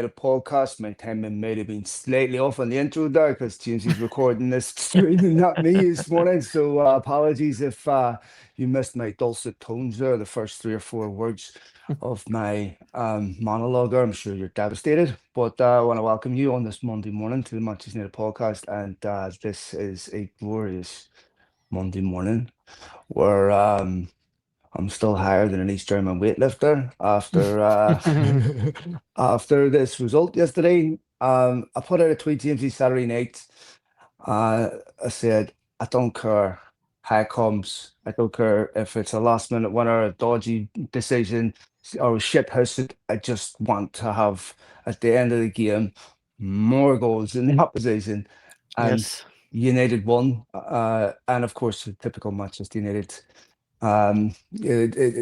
A podcast. My timing might have been slightly off on the intro there because James's recording this stream, not me this morning. So apologies if you missed my dulcet tones there, the first 3 or 4 words of my monologue there. I'm sure you're devastated, but I want to welcome you on this Monday morning to the Manchester United podcast. And this is a glorious Monday morning where I'm still higher than an East German weightlifter after after this result yesterday. I put out a tweet Jamesy Saturday night. I said, I don't care how it comes. I don't care if it's a last minute winner, a dodgy decision, or a shit house. I just want to have at the end of the game more goals in the opposition. And Yes. United won. And of course, the typical Manchester United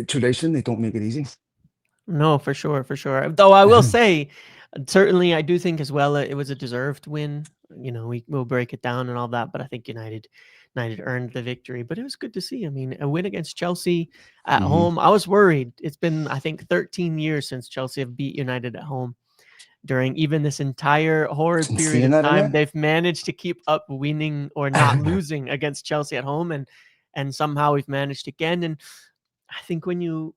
tradition, they don't make it easy. No, for sure, for sure. Though I will say, certainly, I do think as well it was a deserved win. We'll break it down and all that, but I think United earned the victory. But it was good to see. I mean, a win against Chelsea at Hmm. home. I was worried. It's been, I think, 13 years since Chelsea have beat United at home. During even this entire It's horrid period insane, of that, isn't time, it? they've managed to keep up winning or not losing against Chelsea at home, and somehow we've managed again. And I think when you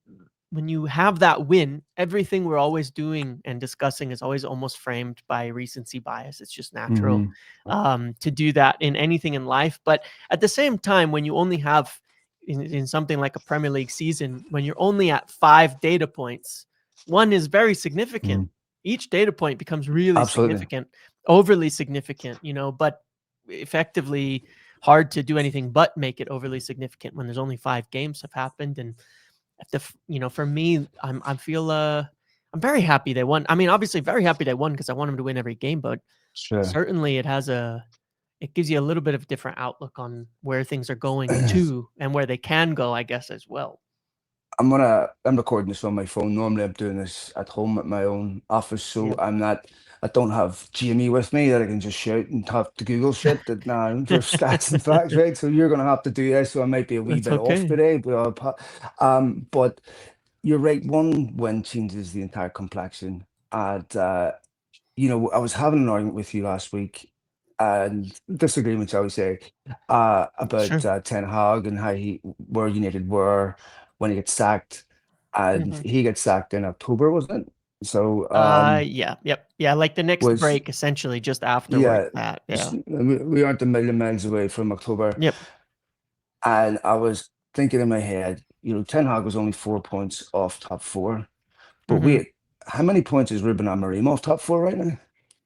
have that win, everything we're always doing and discussing is always almost framed by recency bias. It's just natural Hmm. to do that in anything in life. But at the same time, when you only have in something like a Premier League season, when you're only at 5 data points, one is very significant. Each data point becomes really Absolutely. significant, overly significant, but effectively hard to do anything but make it overly significant when there's only 5 games have happened. And for me, I feel I'm very happy they won. I mean, obviously very happy they won because I want them to win every game, but Sure. certainly it gives you a little bit of a different outlook on where things are going to and where they can go, I guess, as well. I'm recording this on my phone. Normally I'm doing this at home at my own office, so Yeah. I don't have Jamie with me that I can just shout and have to Google shit that nah for stats and facts, right? So you're gonna have to do this, so I might be a wee That's bit off okay. today, but but you're right, one win changes the entire complexion. And I was having an argument with you last week, and disagreements, I would say, about Sure. Ten Hag and where United were when he gets sacked, and Mhm. he gets sacked in October, wasn't it? So, Yeah, yep. Yeah, like the next was break essentially just afterwards yeah, that. Yeah. we aren't a million miles away from October, Yep. and I was thinking in my head, Ten Hag was only 4 points off top four, but Mhm. wait, how many points is Ruben Amorim off top four right now?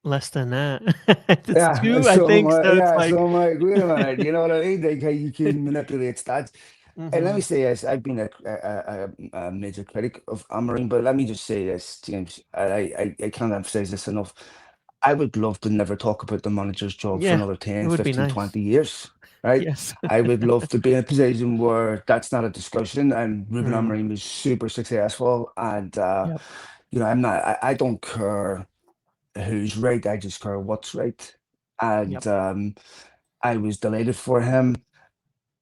Less than that. It's Yeah, 2, I think, so it's like so I'm like, wait a minute, you know what I mean? Like how you can manipulate stats. And let me Mhm. say this, I've been a major critic of Amorim, but let me just say this, James, I can't emphasize this enough. I would love to never talk about the manager's job for Yeah, another it 10, would be 15, nice. 20 years, right? Yes. I would love to be in a position where that's not a discussion and Ruben Mm, Amorim is super successful. And, yep, I don't care who's right. I just care what's right. yep. And I was delighted for him.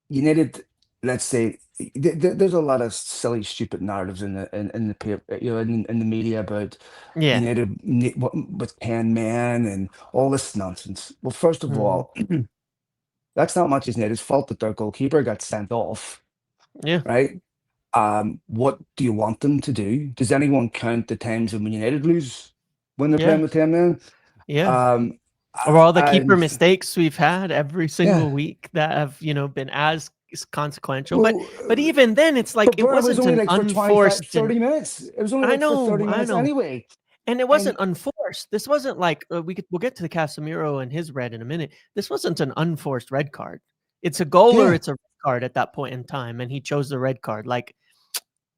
United, let's say, there's a lot of silly, stupid narratives in the paper, in the media about Yeah. with 10 men and all this nonsense. Well, first of Mhm. all, that's not Manchester United's fault that their goalkeeper got sent off, Yeah, right? What do you want them to do? Does anyone count the times when United lose when they're yeah, playing with 10 men? yeah. Um, Or all the keeper and mistakes we've had every yeah, single week that have, been as consequential. But well, but even then, it's like but it Burnham was wasn't only an like for 25, unforced and 30 minutes. It was only I like for know, 30 I minutes know. anyway. And it And wasn't unforced. This wasn't like we'll get to the Casemiro and his red in a minute. This wasn't an unforced red card. It's a goal or yeah, it's a red card at that point in time, and he chose the red card. Like,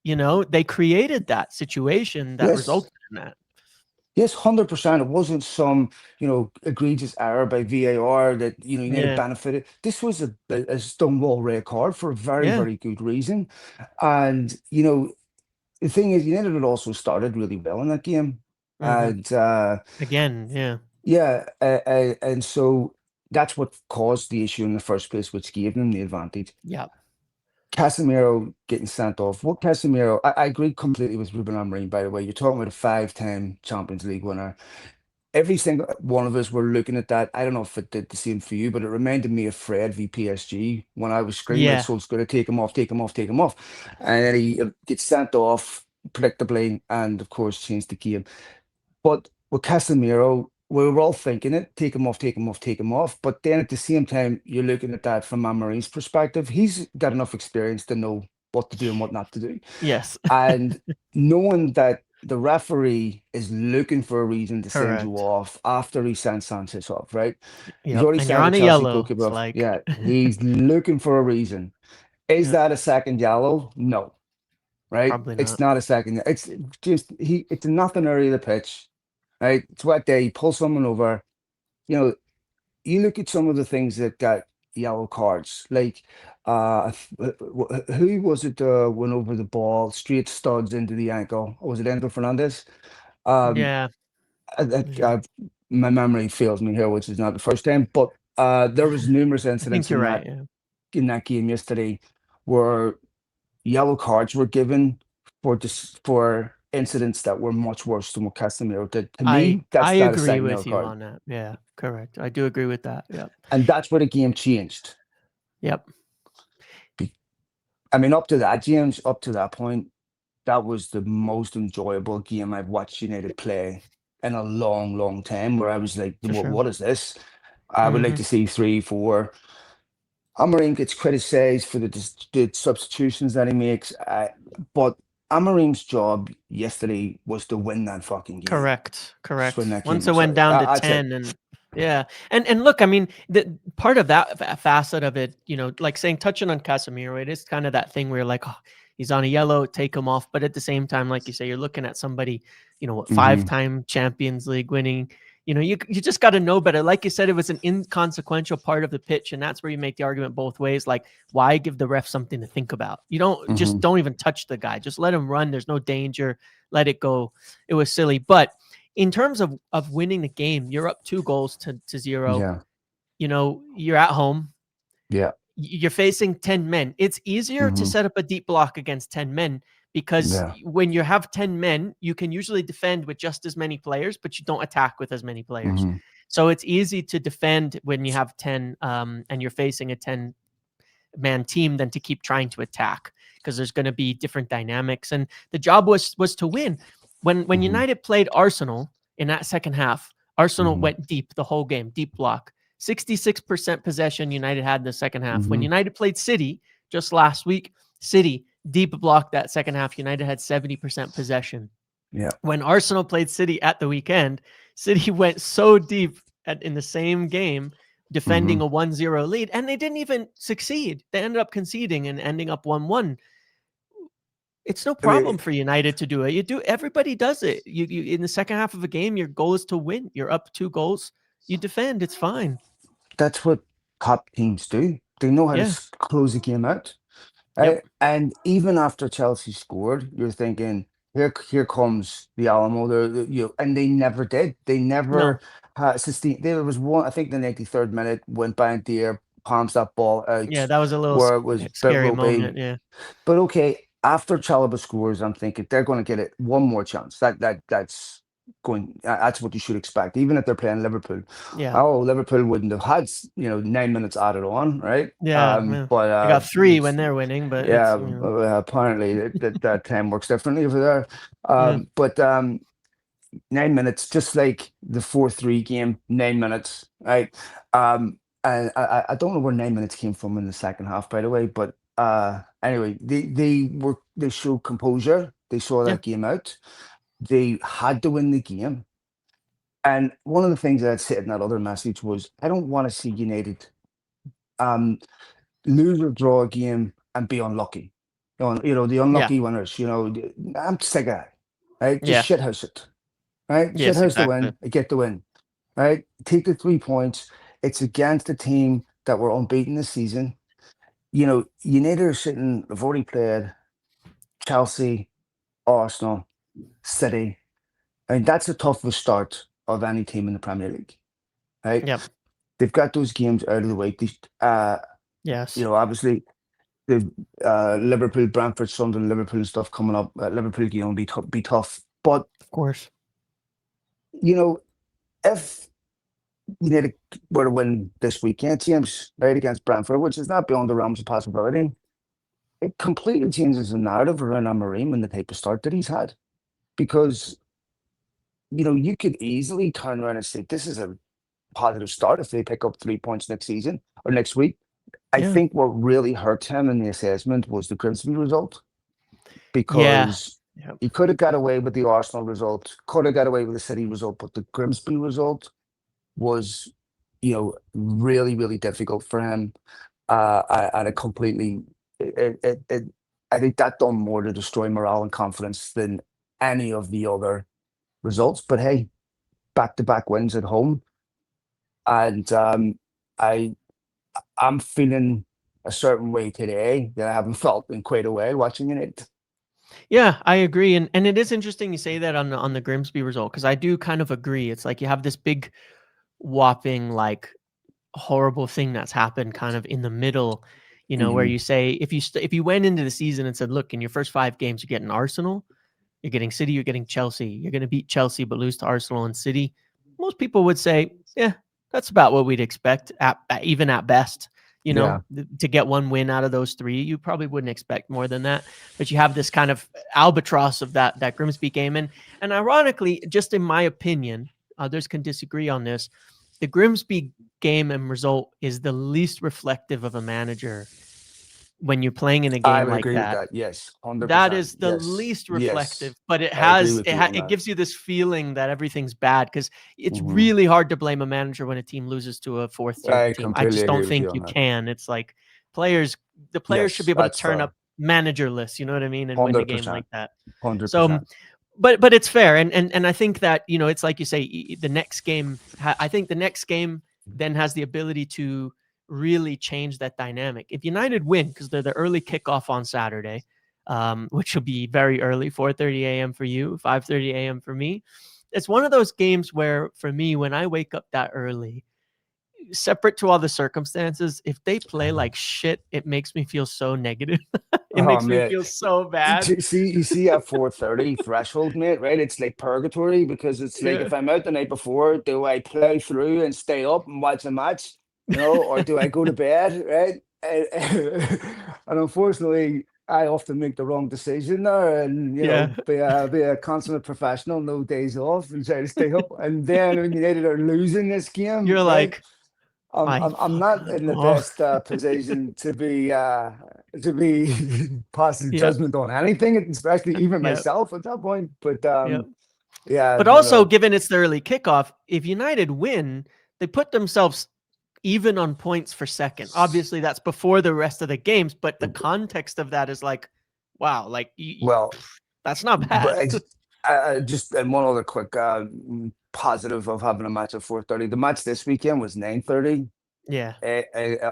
they created that situation that yes, resulted in that. yes, 100%. It wasn't some, egregious error by VAR that, United Yeah, benefited. This was a Stonewall red card for a very, yeah. very good reason. And, the thing is, United had also started really well in that game. Mhm. And Again, yeah. yeah, and so that's what caused the issue in the first place, which gave them the advantage. Yeah. Casemiro getting sent off. What Casemiro? I agree completely with Ruben Amorim. By the way, you're talking about a five-time Champions League winner. Every single one of us were looking at that. I don't know if it did the same for you, but it reminded me of Fred v PSG when I was screaming at Yeah, Solskjaer to take him off, take him off, take him off. And then he gets sent off predictably and, of course, changed the game. But with Casemiro, we were all thinking it, take him off, take him off, take him off. But then at the same time, you're looking at that from Amorim's perspective. He's got enough experience to know what to do and what not to do. yes, And knowing that the referee is looking for a reason to send you correct. off after he sends Sanchez off, right? He's Yep, already and you're sent the on a Chelsea yellow. goalkeeper It's off. like, Yeah, he's looking for a reason. Is yeah, that a second yellow? No, right? probably It's not. not a second. It's just it's a nothing area of the pitch, right? It's wet day. He pulls someone over. You know, you look at some of the things that got yellow cards, like who was it went over the ball, straight studs into the ankle? Or was it Enzo Fernandez? Um, Yeah, I, yeah. I, my memory fails me here, which is not the first time, but there was numerous I think incidents you're right. Yeah, in that game yesterday where yellow cards were given for for incidents that were much worse than what Casemiro did. To me, I that's not a agree second yellow with you card, on that. Yeah, correct. I do agree with that. Yep, and that's where the game changed. yep, I mean, up to that, James, up to that point, that was the most enjoyable game I've watched United play in a long, long time. Where I was like, for sure. what is this? I would like Hmm. to see three, four. Amorim gets criticized for the substitutions that he makes, but Amorim's job yesterday was to win that fucking game. Correct, Just win correct. that game. Once I'm it went sorry. down to That's it. 10 and yeah. And look, I mean, the part of that facet of it, like saying touching on Casemiro, it is kind of that thing where you're like, oh, he's on a yellow, take him off. But at the same time, like you say, you're looking at somebody, what, Hmm. five-time Champions League winning. You just got to know better. Like you said, it was an inconsequential part of the pitch, and that's where you make the argument both ways. Like, why give the ref something to think about? You Hmm. don't even touch the guy. Just let him run. There's no danger. Let it go. It was silly. But in terms of winning the game, you're up 2 goals to 0. Yeah. You're at home. Yeah. You're facing 10 men. It's easier to Hmm. set up a deep block against 10 men because Yeah. when you have 10 men, you can usually defend with just as many players, but you don't attack with as many players. Hmm. So it's easy to defend when you have 10 and you're facing a 10-man team than to keep trying to attack because there's going to be different dynamics. And the job was to win. When Hmm. United played Arsenal in that second half, Arsenal Hmm. went deep the whole game, deep block. 66% possession United had in the second half. When Hmm. United played City just last week, City deep block that second half. United had 70% possession. Yeah. When Arsenal played City at the weekend, City went so deep in the same game, defending Hmm. a 1-0 lead, and they didn't even succeed. They ended up conceding and ending up 1-1. It's no I mean, problem for United to do it. Everybody does it. You in the second half of a game, your goal is to win. You're up 2 goals. You defend. It's fine. that's what top teams do. They know how to Yeah. close a game out. Yep. And even after Chelsea scored, you're thinking, here comes the Alamo. And they never did. They never No. sustained. There was one, I think, the 93rd minute went by and Deere palms that ball Yeah, out that was a little where it was a bit scary moment. ropey. Yeah. But okay, after Chalobah scores, I'm thinking they're going to get it one more chance. That's going. That's what you should expect, even if they're playing Liverpool. Yeah. Oh, Liverpool wouldn't have had 9 minutes added on, right? Yeah. Yeah. But They got 3 when they're winning, but it's yeah, apparently that time works differently over there. yeah. But 9 minutes, just like the 4-3 game, 9 minutes, right? And I don't know where 9 minutes came from in the second half, by the way. But anyway, they showed composure. They saw Yeah. that game out. They had to win the game. And one of the things that I said in that other message was, I don't want to see United um, lose or draw a game and be unlucky. The Yeah. unlucky winners. I'm sick of that. Right? Just Yeah. shithouse it. Right? Yes, Shithouse the exactly. win. Get the win. Right? Take the 3 points. It's against a team that were unbeaten this season. United are sitting. They've already played Chelsea, Arsenal, City. I mean, that's the toughest start of any team in the Premier League. Right? Yep. They've got those games out of the way. Yes. Obviously, the Liverpool, Brentford, Sunderland, Liverpool and stuff coming up. Liverpool game be tough, but Of course. you know if United were to win this weekend, James, right against Brentford, which is not beyond the realms of possibility, it completely changes the narrative around Amorim and the type of start that he's had. Because you could easily turn around and say this is a positive start if they pick up 3 points next season or next week. I Yeah. think what really hurt him in the assessment was the Grimsby result, Yeah. because Yep. he could have got away with the Arsenal result, could have got away with the City result, but the Grimsby result was, really, really difficult for him. And it completely, I think that done more to destroy morale and confidence than any of the other results. But hey, back-to-back wins at home, and I I'm feeling a certain way today that I haven't felt in quite a while watching it. Yeah, I agree, and it is interesting you say that on the Grimsby result, because I do kind of agree. It's like you have this big whopping like horrible thing that's happened kind of in the middle, where Hmm. you say if you went into the season and said, look, in your first 5 games, you're getting Arsenal, you're getting City, you're getting Chelsea, you're going to beat Chelsea but lose to Arsenal and City. Most people would say, yeah, that's about what we'd expect, even at best. Yeah, To get one win out of those 3, you probably wouldn't expect more than that. But you have this kind of albatross of that Grimsby game, and ironically, just in my opinion, others can disagree on this. The Grimsby game and result is the least reflective of a manager when you're playing in a I game would like agree with that. that. Yes, That 100%. is the Yes, least yes, reflective, but it I agree has with you on it that. gives you this feeling that everything's bad, because it's Hmm. really hard to blame a manager when a team loses to a 4th-tier I team. I completely just agree don't with you think on you that. can. It's like players the players should be Yes, able to that's turn fair. up managerless, you know what I mean, and win the game 100%. like that. So, 100%. but it's fair, and I think that it's like you say, the next game. I think the next game then has the ability to really change that dynamic. If United win, because they're the early kickoff on Saturday, which will be very early, 4:30 a.m. for you, 5:30 a.m. for me. It's one of those games where, for me, when I wake up that early, separate to all the circumstances, if they play like shit, it makes me feel so negative. It Oh makes me man, feel so bad. you see at 4:30 threshold, mate, right? It's like purgatory, because it's like Yeah. if I'm out the night before, do I plow through and stay up and watch a match, or do I go to bed, right? And unfortunately, I often make the wrong decision there, and Yeah. be a consummate professional, no days off, and try to stay up. And then when United are losing this game, You're right? like, I'm my I'm not fucking in the oh. best position to be passing Yep. judgment on anything, especially even Yep. myself at that point. But Yep. yeah, But no, also, no, given it's the early kickoff, if United win, they put themselves even on points for second. Obviously, that's before the rest of the games, but the context of that is like, wow, like well, that's not but bad. just and one other quick positive of having a match at 4:30. The match this weekend was 9:30. Yeah.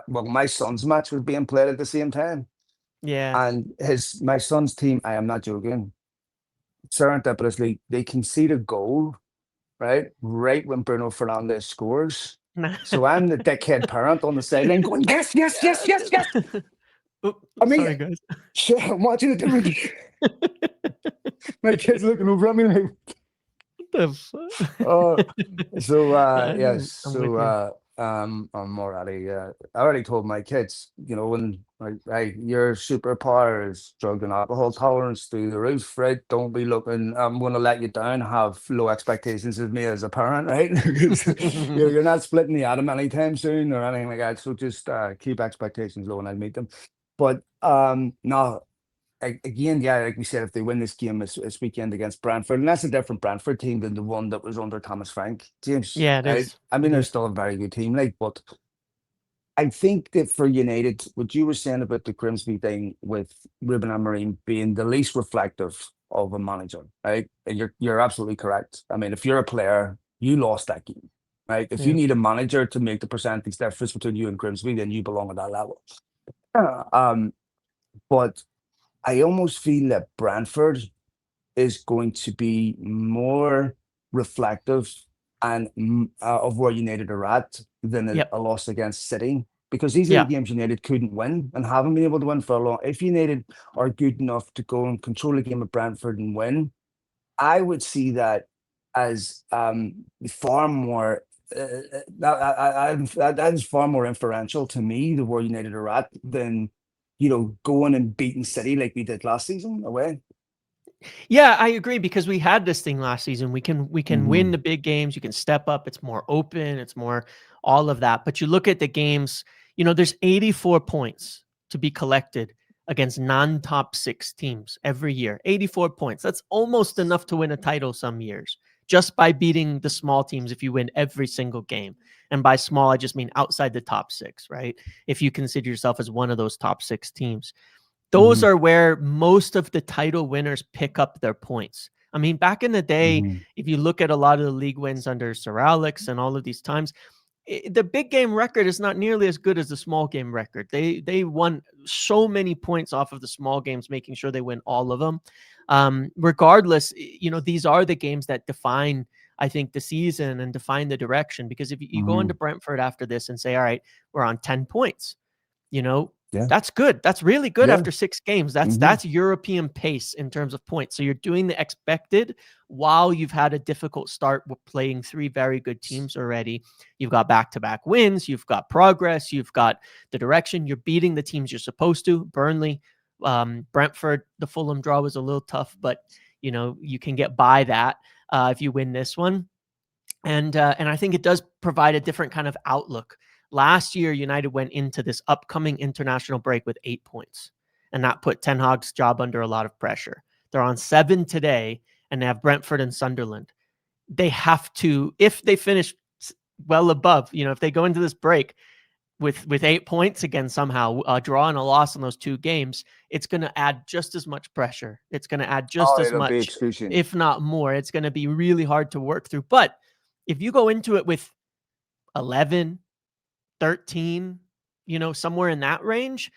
Well, my son's match was being played at the same time, Yeah. and his my son's team. I am not joking. Serendipitously, they conceded a goal right when Bruno Fernandes scores. So I'm the dickhead parent on the sideline going, yes, yes, yes, yes, yes. Oop, I mean, sorry, guys. shit, I'm watching it. My kid's looking over at me like, The fuck? oh. So yes, I'm with you. I'm already I already told my kids, when like your superpower is drug and alcohol tolerance through the roof, right? Don't be looking, I'm gonna let you down, have low expectations of me as a parent, right? Because you're not splitting the atom anytime soon or anything like that. So just keep expectations low and I'll meet them. But no, again, yeah, like we said, if they win this game this weekend against Brentford, and that's a different Brentford team than the one that was under Thomas Frank, James. Yeah, it Right? is. I mean, It they're is. still a very good team, like, but I think that for United, what you were saying about the Grimsby thing with Ruben Amorim being the least reflective of a manager, right? And you're absolutely correct. I mean, if you're a player, you lost that game, right? If you Yeah. need a manager to make the percentage difference between you and Grimsby, then you belong at that level. Um, but I almost feel that Brentford is going to be more reflective and of where United are at than Yep. a loss against City. because these are the Yeah. games United couldn't win and haven't been able to win for a long. If United are good enough to go and control a game at Brentford and win, I would see that as far more. That is far more inferential to me, the where United are at, than going and beating City like we did last season away. Yeah, I agree, because we had this thing last season. We can win Hmm. the big games. You can step up. It's more open. It's more all of that. But you look at the games, there's 84 points to be collected against non-top 6 teams every year. 84 points. That's almost enough to win a title some years, just by beating the small teams if you win every single game. And by small, I just mean outside the top 6, right? If you consider yourself as one of those top 6 teams. Those Hmm. are where most of the title winners pick up their points. I mean, back in the day, Hmm. if you look at a lot of the league wins under Sir Alex and all of these times, the big game record is not nearly as good as the small game record. They won so many points off of the small games, making sure they win all of them. Regardless, these are the games that define, I think, the season and define the direction. Because if you go into Hmm. Brentford after this and say, all right, we're on 10 points, you know, Yeah. that's good. That's really good Yeah. after 6 games. That's Hmm. that's European pace in terms of points. So you're doing the expected while you've had a difficult start with playing 3 very good teams already. You've got back-to-back wins, you've got progress, you've got the direction. You're beating the teams you're supposed to. Burnley, Brentford, the Fulham draw was a little tough, but you can get by that if you win this one. And I think it does provide a different kind of outlook. Last year, United went into this upcoming international break with 8 points, and that put Ten Hag's job under a lot of pressure. They're on 7 today, and they have Brentford and Sunderland. They have to, if they finish well above, if they go into this break with 8 points again, somehow a draw and a loss in those 2 games, it's going to add just as much pressure. It's going to add just Oh, as it'll be much, excruciating. if not more. It's going to be really hard to work through. But if you go into it with 11, 13, somewhere in that range,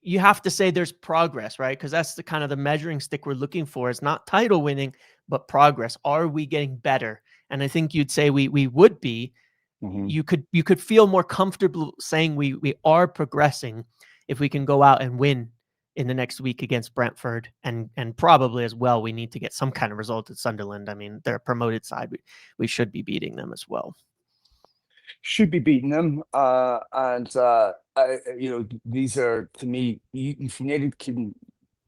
you have to say there's progress, right? Because that's the kind of the measuring stick we're looking for. Is not title winning, but progress. Are we getting better? And I think you'd say we would be. Hmm. You could feel more comfortable saying we are progressing if we can go out and win in the next week against Brentford, and probably as well we need to get some kind of result at Sunderland. I mean, they're a promoted side. We should be beating them as well. Should be beating them. And these are, to me, if United can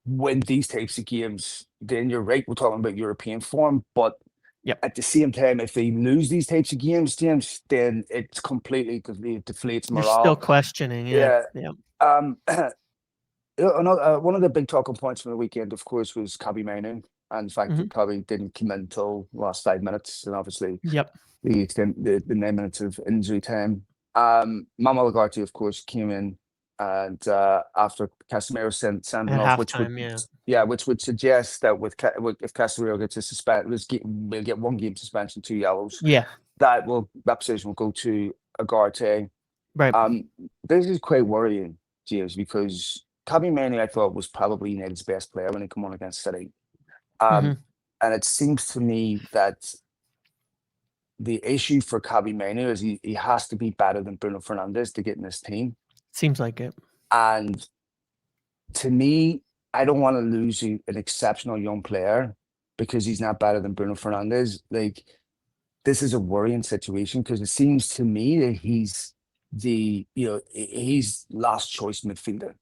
win these types of games, then you're right. We're talking about European form, but Yep. at the same time, if they lose these types of games, James, then it's completely deflates You're still morale. questioning. Yeah. Yeah. Yeah. Um, another one of the big talking points from the weekend, of course, was Kabi Mainoo and the fact Hmm. that Kabi didn't come in until last 5 minutes, and obviously Yep. the 9 minutes of injury time. Mama Lagarty, of course, came in and after Casemiro sending At off, which would halftime. Yeah. which would suggest that if Casemiro gets a we'll get 1 game suspension, 2 yellows. Yeah. That position will go to Agarte. Right. Um, this is quite worrying, James, because Kabi Mainoo, I thought, was probably United's best player when he came on against City. Um, Hmm. and it seems to me that the issue for Kabi Mainoo is he has to be better than Bruno Fernandes to get in this team. Seems like it. And to me, I don't want to lose an exceptional young player because he's not better than Bruno Fernandes. Like, this is a worrying situation because it seems to me that he's last choice midfielder.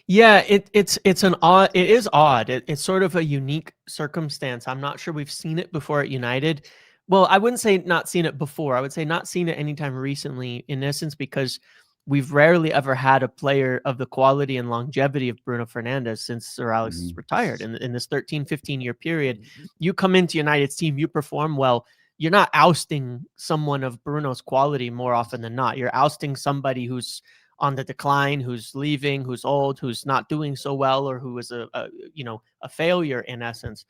Yeah, it is odd. It's sort of a unique circumstance. I'm not sure we've seen it before at United. Well, I wouldn't say not seen it before. I would say not seen it anytime recently, in essence, because we've rarely ever had a player of the quality and longevity of Bruno Fernandes since Sir Alex Mhm. retired. In this 13, 15-year period, you come into United's team, you perform well. You're not ousting someone of Bruno's quality more often than not. You're ousting somebody who's on the decline, who's leaving, who's old, who's not doing so well, or who is a failure in essence.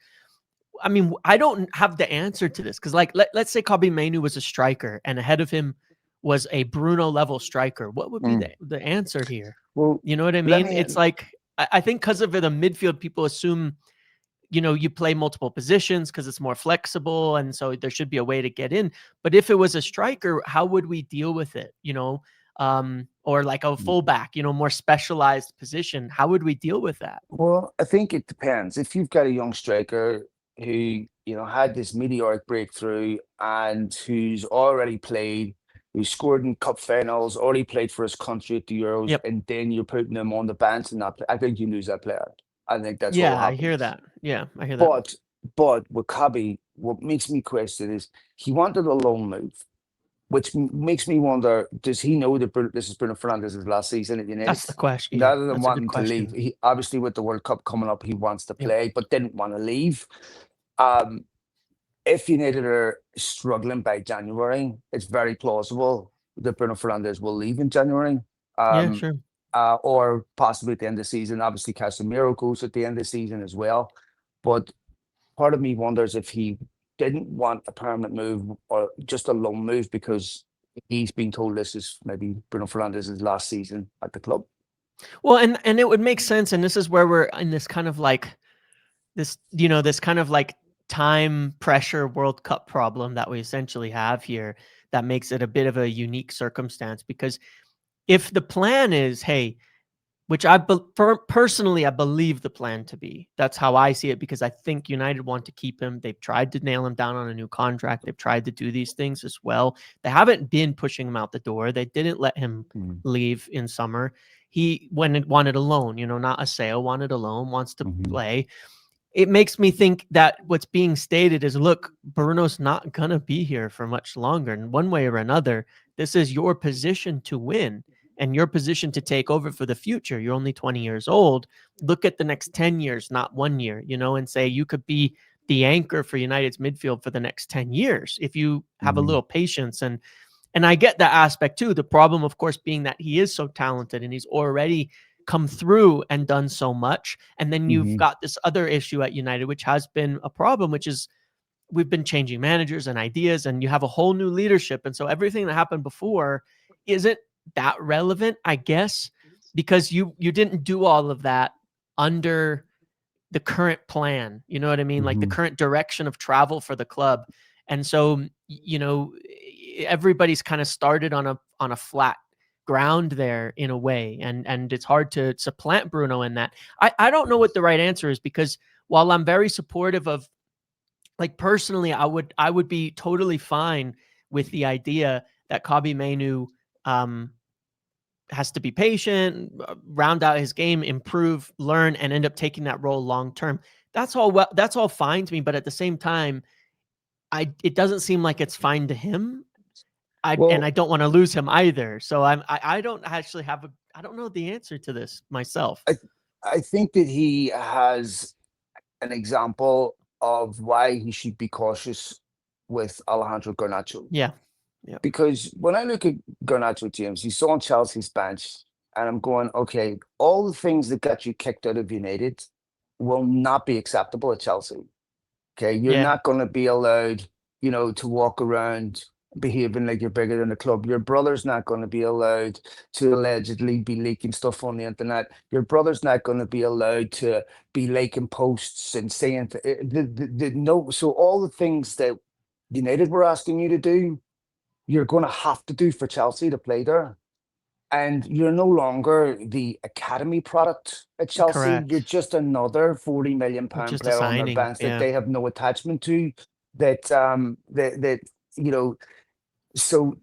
I mean, I don't have the answer to this because, like, let's say Kobe Mainu was a striker and ahead of him was a Bruno level striker. What would be Mm. the answer here? Well, You know what I let mean? me. It's like I think because of the midfield, people assume you play multiple positions because it's more flexible, and so there should be a way to get in. But if it was a striker, how would we deal with it? or like a fullback, more specialized position. How would we deal with that? Well, I think it depends. If you've got a young striker who, had this meteoric breakthrough and who's already played, who scored in cup finals, already played for his country at the Euros, Yep. and then you're putting him on the bench and I think you lose that player. I think that's what will Yeah, I happen. hear that. Yeah, I hear that. But with Kabi, what makes me question is he wanted a loan move, which makes me wonder, does he know that this is Bruno Fernandes's last season at United? That's the question. Yeah, Rather than that's a good wanting to leave, question. he obviously with the World Cup coming up, he wants to Yep. play, but didn't want to leave. Um, if United are struggling by January, it's very plausible that Bruno Fernandes will leave in January. Yeah, Um, sure. or possibly at the end of the season. Obviously, Casemiro goes at the end of the season as well. But part of me wonders if he didn't want a permanent move or just a loan move because he's been told this is maybe Bruno Fernandes' last season at the club. Well, and it would make sense, and this is where we're in this kind of like this kind of like time pressure World Cup problem that we essentially have here, that makes it a bit of a unique circumstance. Because if the plan is, hey, which personally I believe the plan to be, that's how I see it, because I think United want to keep him. They've tried to nail him down on a new contract. They've tried to do these things as well. They haven't been pushing him out the door. They didn't let him leave in summer. He wanted a loan, not a sale, wanted a loan, wants to play. It makes me think that what's being stated is, look, Bruno's not going to be here for much longer. And one way or another, this is your position to win and your position to take over for the future. You're only 20 years old. Look at the next 10 years, not 1 year, and say you could be the anchor for United's midfield for the next 10 years if you have a little patience. And I get that aspect too. The problem, of course, being that he is so talented and he's already come through and done so much. And then you've got this other issue at United, which has been a problem, which is we've been changing managers and ideas, and you have a whole new leadership. And so everything that happened before isn't that relevant, I guess, because you didn't do all of that under the current plan. You know what I mean? Like the current direction of travel for the club. And so, everybody's kind of started on a flat ground there in a way, and it's hard to supplant Bruno in that. I don't know what the right answer is, because while I'm very supportive of, like, personally, I would be totally fine with the idea that Kobbie Mainoo has to be patient, round out his game, improve, learn, and end up taking that role long term. That's all fine to me, but at the same time, it doesn't seem like it's fine to him. And I don't want to lose him either. So I don't actually I don't know the answer to this myself. I think that he has an example of why he should be cautious with Alejandro Garnacho. Yeah. Yeah. Because when I look at Garnacho, James, you saw on Chelsea's bench, and I'm going, okay, all the things that got you kicked out of United will not be acceptable at Chelsea. Okay, you're Yeah. not going to be allowed, to walk around behaving like you're bigger than the club. Your brother's not going to be allowed to allegedly be leaking stuff on the internet. Your brother's not going to be allowed to be liking posts and saying no. So all the things that United were asking you to do, you're going to have to do for Chelsea to play there. And you're no longer the academy product at Chelsea. You're Correct. just another 40 million You're pound just a player on their signing. bench that Yeah. they have no attachment to. That so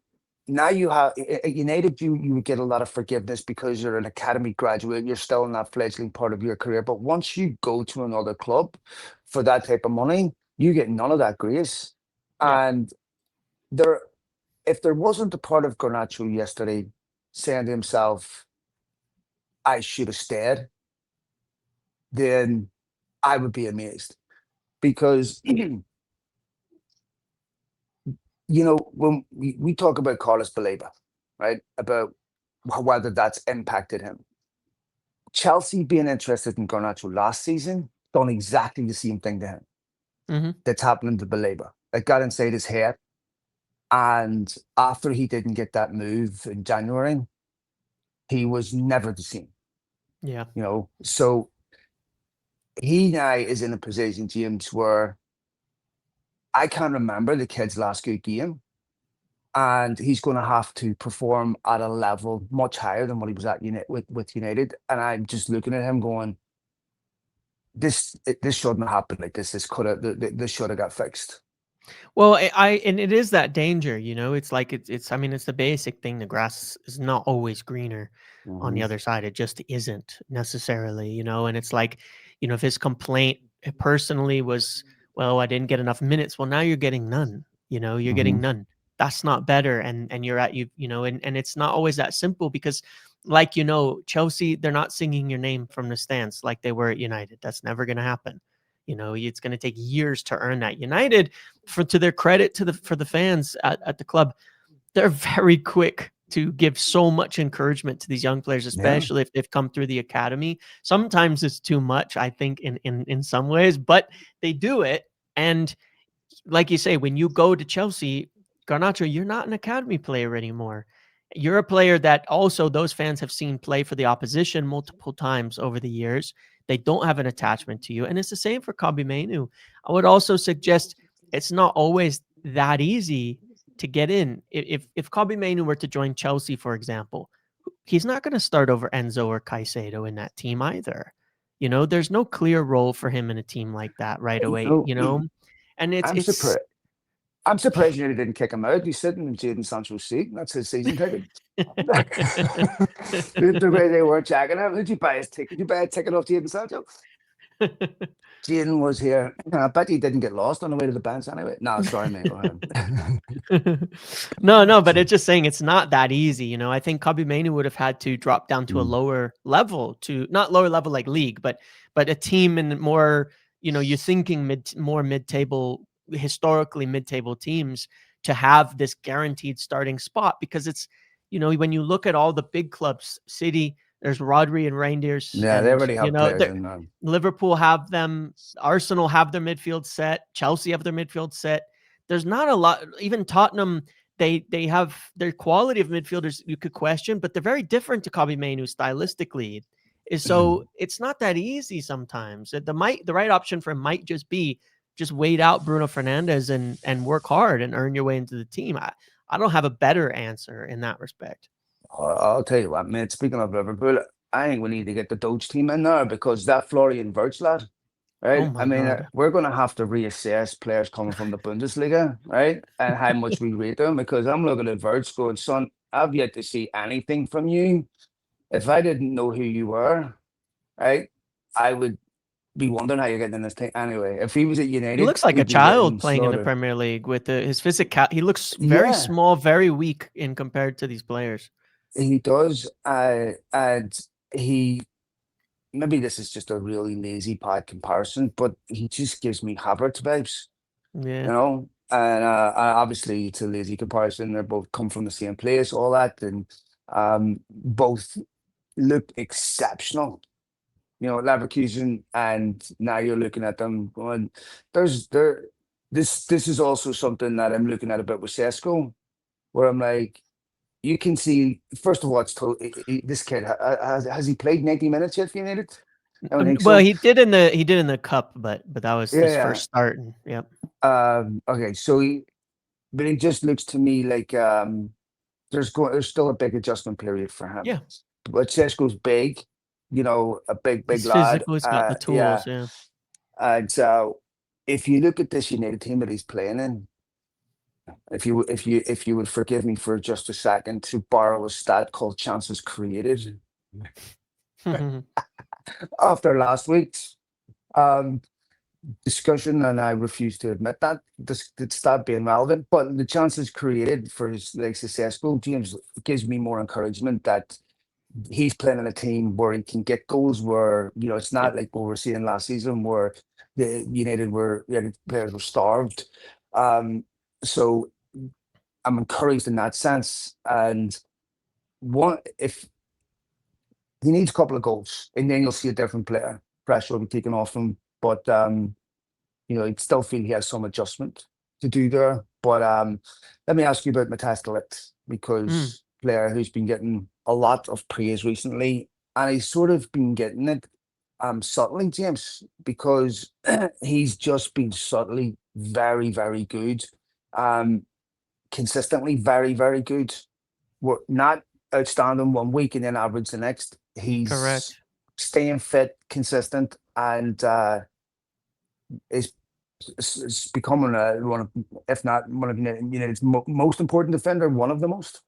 now you have at United, you would get a lot of forgiveness because you're an academy graduate. You're still in that fledgling part of your career. But once you go to another club for that type of money, you get none of that grace. Yeah. And if there wasn't a part of Garnacho yesterday saying to himself, I should have stayed, then I would be amazed. Because, when we talk about Carlos Baleba, right, about whether that's impacted him, Chelsea being interested in Garnacho last season done exactly the same thing to him that's happening to Baleba. It got inside his head. And after he didn't get that move in January, he was never the same. Yeah. So he now is in a position, James, where I can't remember the kid's last good game. and he's going to have to perform at a level much higher than what he was at with United. And I'm just looking at him going, this shouldn't have happened like this. This should have got fixed. Well, and it is that danger, you know. It's like it's. I mean, it's the basic thing. The grass is not always greener on the Mhm. other side. It just isn't necessarily, you know. And it's like, you know, if his complaint personally was, well, I didn't get enough minutes. Well, now you're getting none. You know, you're getting Mhm. none. That's not better. And you're at you know, and it's not always that simple because, like, you know, Chelsea, they're not singing your name from the stands like they were at United. That's never going to happen. You know, it's going to take years to earn that. United, to their credit, for the fans at the club, they're very quick to give so much encouragement to these young players, Yeah. especially if they've come through the academy. Sometimes it's too much, I think, in some ways, but they do it. And like you say, when you go to Chelsea, Garnacho, you're not an academy player anymore. You're a player that also those fans have seen play for the opposition multiple times over the years. They don't have an attachment to you. And it's the same for Kobe Mainu. I would also suggest it's not always that easy to get in. If Kobe Mainu were to join Chelsea, for example, he's not going to start over Enzo or Caicedo in that team either. You know, there's no clear role for him in a team like that right away, No, you know? And I'm it's surprised. I'm surprised you didn't kick him out. He's sitting in Jadon Sancho's seat. That's his season ticket. The way they were jacking him. Did you buy his ticket? Did you buy a ticket off Jadon Sancho? Jadon was here. I bet he didn't get lost on the way to the bench anyway. No, sorry, mate. Go ahead. No, but it's just saying it's not that easy. You know, I think Kobe Mainu would have had to drop down to a Mm. lower level, to not lower level like league, but a team in more, you know, you're thinking more mid-table, historically mid-table teams, to have this guaranteed starting spot, because it's, you know, when you look at all the big clubs, City, there's Rodri and Reindeers, Yeah, they and already you have know, players in there. Liverpool have them, Arsenal have their midfield set, Chelsea have their midfield set. There's not a lot. Even Tottenham, they have their quality of midfielders you could question, but they're very different to Kobe Mainu stylistically. So it's not that easy sometimes. The right option for him might just be just wait out Bruno Fernandes and work hard and earn your way into the team. I don't have a better answer in that respect. I'll tell you what, mate. Speaking of Liverpool, I think we need to get the Doge team in there because that Florian Wirtz lad, Oh right? I my mean, god. we're going to have to reassess players coming from the Bundesliga, right? And how much we rate them because I'm looking at Wirtz going, son, I've yet to see anything from you. If I didn't know who you were, right, I would be wondering how you're getting in this thing. Anyway, if he was at He United, looks like a he'd be getting child playing in the slaughtered. Premier League with his physical. He looks very Yeah, small, very weak in compared to these players. he does. And he maybe this is just a really lazy pad comparison, but he just gives me Havertz vibes, Yeah. you know. And obviously, it's a lazy comparison. They both come from the same place, all that, and both look exceptional. You know, Leverkusen, and now you're looking at them going, "There's there." This is also something that I'm looking at a bit with Sesko, where I'm like, you can see first of all, this kid has he played 90 minutes yet for United? I don't think Well, so. he did in the cup, but that was his Yeah, first start. And yep. okay, so but it just looks to me like there's still a big adjustment period for him. Yeah. But Cesco's big, you know, a big He's lad. physical. He's got the Yeah, tools. Yeah. and so if you look at this United team that he's playing in, if you would forgive me for just a second to borrow a stat called chances created after last week's um discussion, and I refuse to admit that this stat being relevant, but the chances created for his like successful James gives me more encouragement that he's playing in a team where he can get goals where, you know, it's Yep. not like what we were seeing last season where United players were starved. So I'm encouraged in that sense. And one if he needs a couple of goals and then you'll see a different player. Pressure will be taken off him. But you know, I'd still feel he has some adjustment to do there. But let me ask you about Matthias de Ligt, Mm. because player who's been getting a lot of praise recently, and he's sort of been getting it subtly, James, because he's just been subtly very, very good. Um, consistently very, very good. We're not outstanding one week and then average the next. He's Correct. staying fit, consistent, and is is becoming one of, if not one of United's most important defender, one of the most.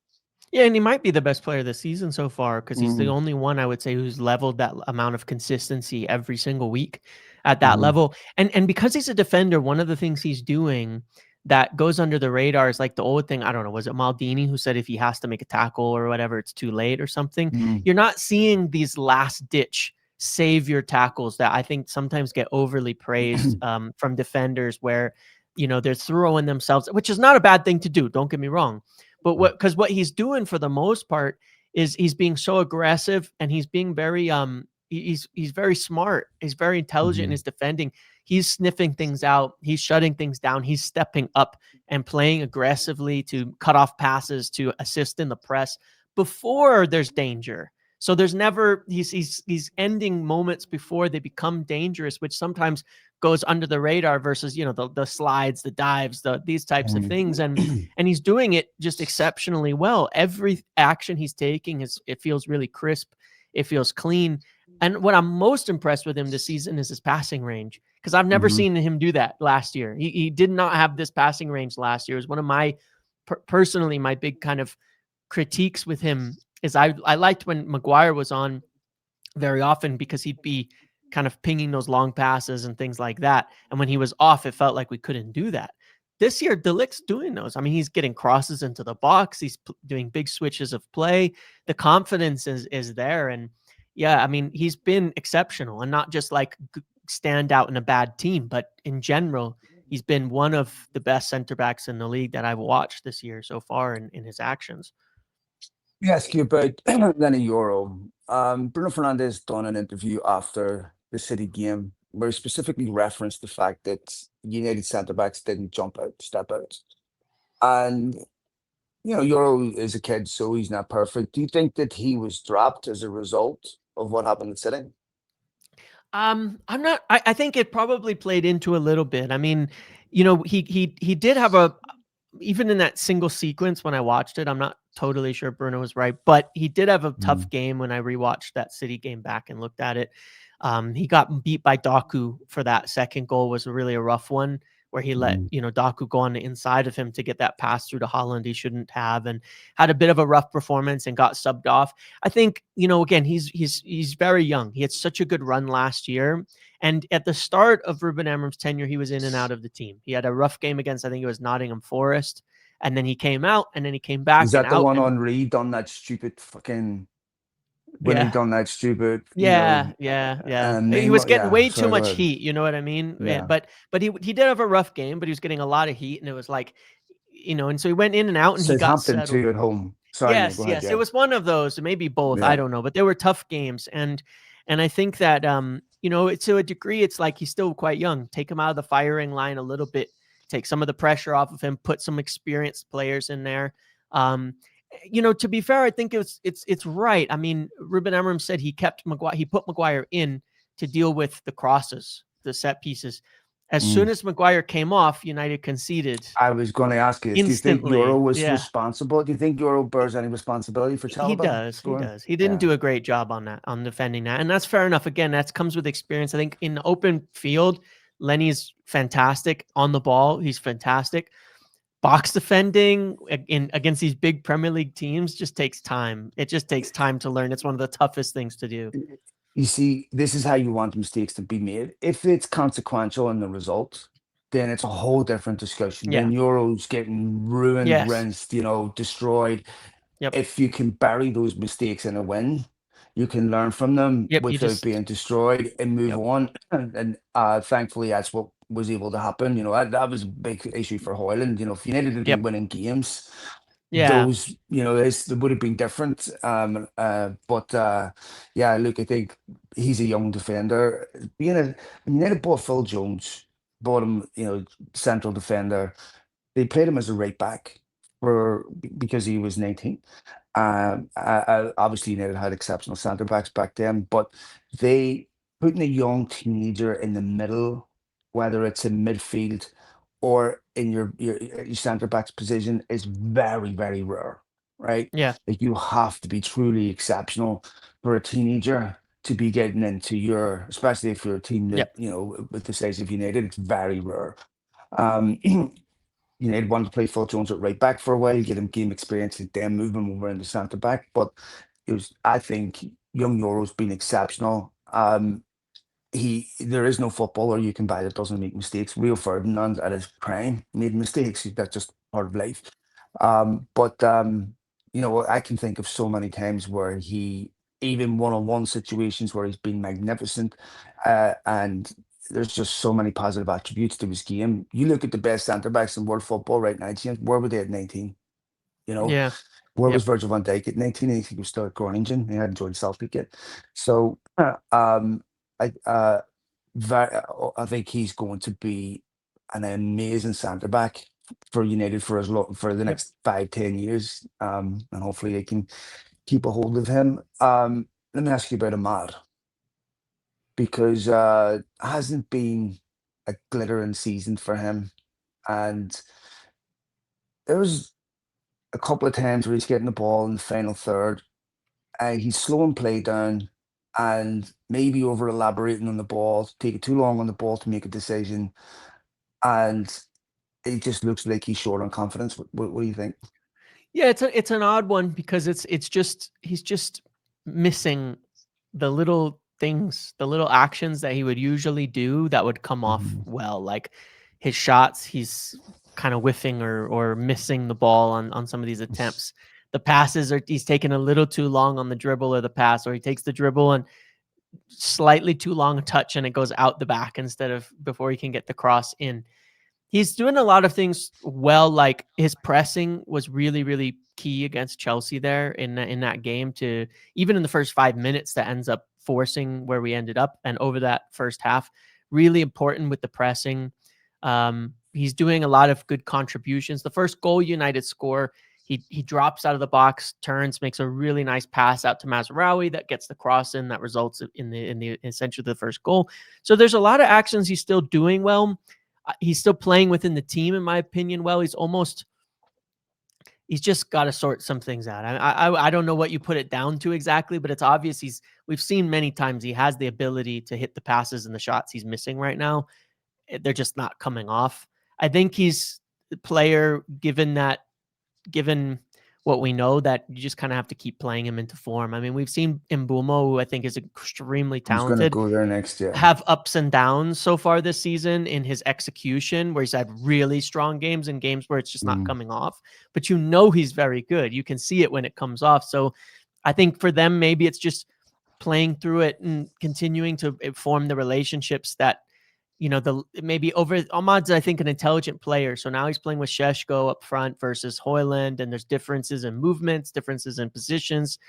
Yeah, and he might be the best player this season so far because he's the Mm, only one I would say who's leveled that amount of consistency every single week at that mhm, level. And because he's a defender, one of the things he's doing that goes under the radar is like the old thing. I don't know, was it Maldini who said if he has to make a tackle or whatever, it's too late or something? mm, You're not seeing these last ditch savior tackles that I think sometimes get overly praised from defenders where they're throwing themselves, which is not a bad thing to do. Don't get me wrong, but what he's doing for the most part is he's being so aggressive and he's being very he's very smart. He's very intelligent in mhm, his defending. He's sniffing things out. He's shutting things down. He's stepping up and playing aggressively to cut off passes, to assist in the press before there's danger. So there's never he's ending moments before they become dangerous, which sometimes goes under the radar versus the slides, the dives, these types of things. And mhm. and he's doing it just exceptionally well. Every action he's taking it feels really crisp. It feels clean. And what I'm most impressed with him this season is his passing range because I've never Mhm. seen him do that last year. He did not have this passing range last year. It was one of my personally my big kind of critiques with him is I liked when Maguire was on very often because he'd be kind of pinging those long passes and things like that. And when he was off, it felt like we couldn't do that. This year, Delict's doing those. I mean, he's getting crosses into the box. He's doing big switches of play. The confidence is there, and yeah, I mean, he's been exceptional, and not just like stand out in a bad team, but in general, he's been one of the best center backs in the league that I've watched this year so far in his actions. Ask you about then a Euro. Bruno Fernandes done an interview after the City game where he specifically referenced the fact that United centre backs didn't jump out, step out. And Euro is a kid, so he's not perfect. Do you think that he was dropped as a result of what happened at City? I'm not. I think it probably played into a little bit. I mean, he did have a even in that single sequence when I watched it. I'm not totally sure Bruno was right, but he did have a Mm, tough game when I rewatched that City game back and looked at it. He got beat by Doku for that second goal. Was really a rough one where he let mm, Doku go on the inside of him to get that pass through to Holland he shouldn't have, and had a bit of a rough performance and got subbed off. I think, again, he's very young. He had such a good run last year. And at the start of Ruben Amorim's tenure, he was in and out of the team. He had a rough game against, I think it was Nottingham Forest. And then he came out and then he came Was back and that the out. one And on Reed on that stupid fucking when he yeah, done that stupid, yeah. He was Neymar? getting Yeah, way too sorry, go much ahead. heat. You know what I mean? Yeah. But he did have a rough game, but he was getting a lot of heat. And it was like, and so he went in and out and he got Southampton settled. too at home. Sorry, mate. Go Yes, ahead. yes. It Yeah. was one of those, maybe both. I Yeah. don't know, but they were tough games, and I think that to a degree, it's like he's still quite young. Take him out of the firing line a little bit, take some of the pressure off of him, put some experienced players in there. Um, to be fair, I think it's right. I mean, Ruben Amorim said he put Maguire in to deal with the crosses, the set pieces. As soon Mm. as Maguire came off, United conceded I was going to ask you this. Do you think Euro instantly. was Yeah. responsible? Do you think Euro bears any responsibility for He Chalobah does. He scoring? does. He didn't Yeah. do a great job on that, on defending that. And that's fair enough. Again, that comes with experience. I think in the open field, Lenny's fantastic on the ball. He's fantastic. Box defending in against these big Premier League teams just takes time. It just takes time to learn. It's one of the toughest things to do. You see, this is how you want mistakes to be made. If it's consequential in the result, then it's a whole different discussion. Yeah. Then Euro's getting ruined, Yes. rinsed, destroyed. Yep. If you can bury those mistakes in a win, you can learn from them Yep. You without just being destroyed and move yep. on. And thankfully, that's what was able to happen. That was a big issue for Hoyland. If United had been Yep. winning games, Yeah. it would have been different. But yeah, look, I think he's a young defender. When United bought Phil Jones, bought him, central defender. They played him as a right back because he was 19. Obviously, United had exceptional centre backs back then, but they putting a young teenager in the middle, whether it's in midfield or in your centre back's position is very, very rare, right? Yeah. Like you have to be truly exceptional for a teenager to be getting into your, especially if you're a team that, Yep. with the size of United, it's very rare. Um, United wanted to play Phil Jones at right back for a while, get him game experience, and then move him over into centre back. But I think, young Euro's been exceptional. There is no footballer you can buy that doesn't make mistakes. Rio Ferdinand at his prime made mistakes. That's just part of life. But I can think of so many times where even one-on-one situations where he's been magnificent, and there's just so many positive attributes to his game. You look at the best centre backs in world football right now, James, where were they at 19? You know, Yeah. where was Yep. Virgil van Dijk at 19? He was still at Groningen. He hadn't joined Celtic yet. So, I I think he's going to be an amazing centre back for United for the Yep. next 5, 10 years. And hopefully they can keep a hold of him. Let me ask you about Ahmad, because it hasn't been a glittering season for him. And there was a couple of times where he's getting the ball in the final third. He's slowing play down and maybe over elaborating on the ball, taking too long on the ball to make a decision. And it just looks like he's short on confidence. What do you think? Yeah, it's an odd one because it's just he's just missing the little things, the little actions that he would usually do that would come off Mhm. well. Like his shots, he's kind of whiffing or missing the ball on some of these attempts. The passes are he's taking a little too long on the dribble or the pass, or he takes the dribble and slightly too long a touch and it goes out the back instead of before he can get the cross in. He's doing a lot of things well. Like his pressing was really, really key against Chelsea there in that game. To even in the first 5 minutes, that ends up forcing where we ended up, and over that first half, really important with the pressing. He's doing a lot of good contributions. The first goal United score, he drops out of the box, turns, makes a really nice pass out to Mazraoui that gets the cross in that results in the essentially the first goal. So there's a lot of actions he's still doing well. He's still playing within the team, in my opinion. Well, he's just got to sort some things out. I don't know what you put it down to exactly, but it's obvious we've seen many times he has the ability to hit the passes and the shots he's missing right now. They're just not coming off. I think he's the player given what we know, that you just kind of have to keep playing him into form. I mean, we've seen Mbeumo, who I think is extremely I was going to talented, go there next year. have ups and downs so far this season in his execution, where he's had really strong games and games where it's just not Mm. coming off. But he's very good. You can see it when it comes off. So I think for them, maybe it's just playing through it and continuing to form the relationships that the maybe over Ahmad's, I think, an intelligent player. So now he's playing with Sheshko up front versus Hoyland, and there's differences in movements, differences in positions,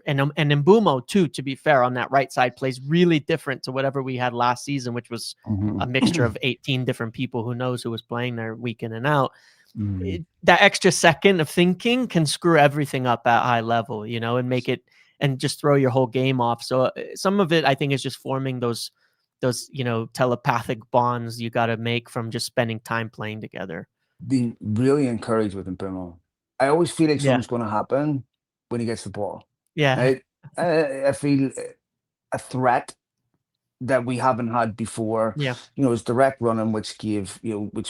and Mbeumo too. To be fair, on that right side plays really different to whatever we had last season, which was a Mhm. mixture of 18 different people. Who knows who was playing there week in and out. Mhm. That extra second of thinking can screw everything up at high level, and make it and just throw your whole game off. So some of it, I think, is just forming those telepathic bonds you got to make from just spending time playing together. Been really encouraged with Mbeumo. I always feel like Yeah. something's going to happen when he gets the ball. Yeah. Right? I feel a threat that we haven't had before. Yeah. His direct running, which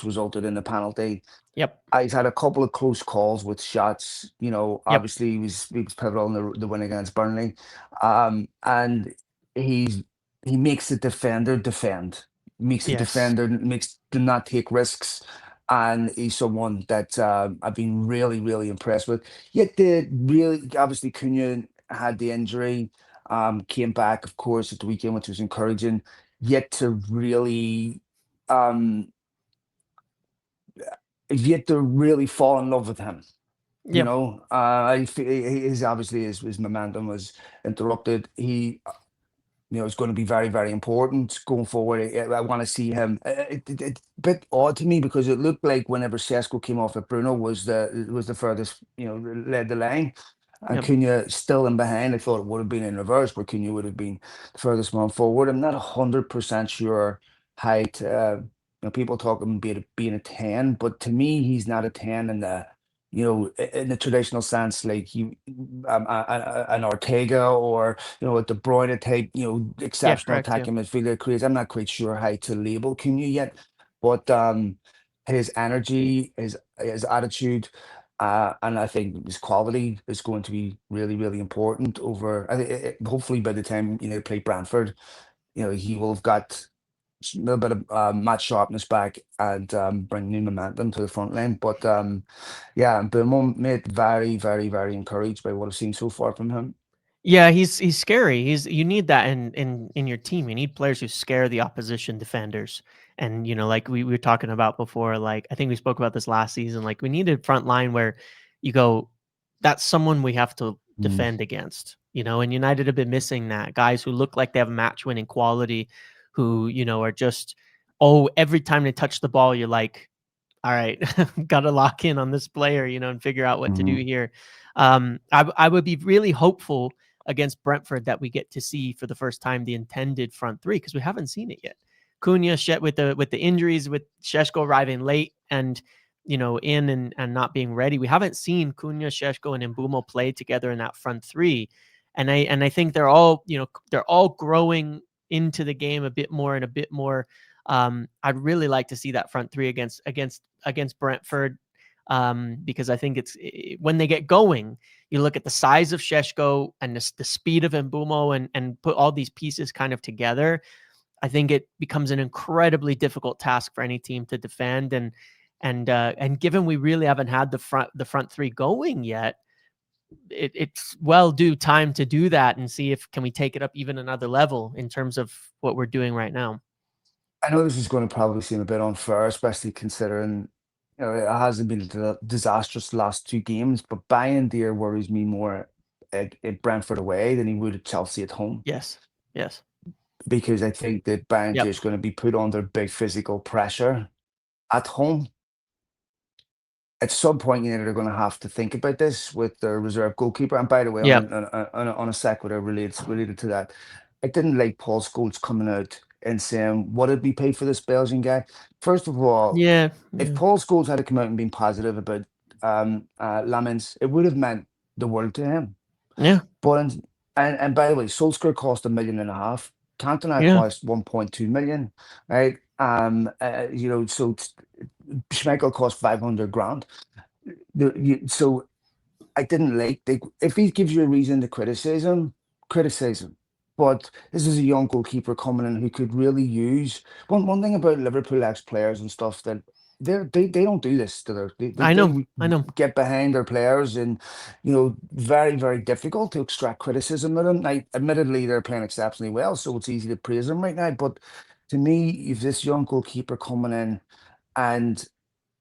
resulted in a penalty. Yep. He's had a couple of close calls with shots. Yep. Obviously he was pivotal in the win against Burnley, and he's he makes the defender defend, makes the Yes. defender makes them not take risks, and he's someone that I've been really really impressed with. Yet the really obviously Cunha had the injury, came back of course at the weekend, which was encouraging. Yet to really um yet to really fall in love with him. Yep. I feel his obviously his momentum was interrupted. Is going to be very, very important going forward. I want to see him. It's a bit odd to me because it looked like whenever Sesko came off, that Bruno was the furthest, led the line, and Yep. Cunha still in behind. I thought it would have been in reverse, where Cunha would have been the furthest man forward. I'm not 100% sure how. people talk him being a 10, but to me, he's not a 10 in the, in the traditional sense, like an Ortega or, a De Bruyne type, Yeah, exceptional correct. Yeah. attacking midfielder creates. I'm not quite sure how to label Cunha yet, but his energy, his attitude, and I think his quality is going to be really, really important over. I think hopefully by the time play Brentford, he will have got a little bit of match sharpness back and bring new momentum to the front line. But yeah, and Mbeumo made very, very, very encouraged by what I've seen so far from him. Yeah, he's scary. You need that in your team. You need players who scare the opposition defenders. And like we were talking about before, like I think we spoke about this last season. Like we needed front line where you go, that's someone we have to Mm. defend against. And United have been missing that. Guys who look like they have match winning quality, who, are just, oh, every time they touch the ball, you're like, all right, got to lock in on this player, and figure out what to do Mhm. here. I would be really hopeful against Brentford that we get to see for the first time the intended front three, because we haven't seen it yet. Cunha with the injuries, with Šeško arriving late and in and not being ready. We haven't seen Cunha, Šeško, and Mbeumo play together in that front three. And I think they're all growing into the game a bit more and a bit more. I'd really like to see that front three against Brentford, because I think when they get going, you look at the size of Šeško and the speed of Mbeumo and put all these pieces kind of together. I think it becomes an incredibly difficult task for any team to defend. And given we really haven't had the front three going yet, it's well due time to do that and see if can we take it up even another level in terms of what we're doing right now. I know this is going to probably seem a bit unfair, especially considering it hasn't been disastrous last two games, but Bayern worries me more at Brentford away than he would at Chelsea at home, Yes. Yes. because I think that Bayern Yep. is going to be put under big physical pressure at home. At some point, United are going to have to think about this with their reserve goalkeeper. And by the way, Yep. on a sequitur related to that, I didn't like Paul Scholes coming out and saying, "What did we pay for this Belgian guy?" First of all, Yeah. if Yeah. Paul Scholes had come out and been positive about Lamens, it would have meant the world to him. Yeah. But and by the way, Solskjaer cost 1.5 million. Cantona Yeah. cost 1.2 million, right? So Schmeichel cost 500 grand. So I didn't like if he gives you a reason to criticize him. But this is a young goalkeeper coming in who could really use one thing about Liverpool ex players and stuff, that they don't do this to I know. I know. get behind their players, and very, very difficult to extract criticism of them. Now, admittedly, they're playing exceptionally well, so it's easy to praise them right now. But to me, if this young goalkeeper coming in, and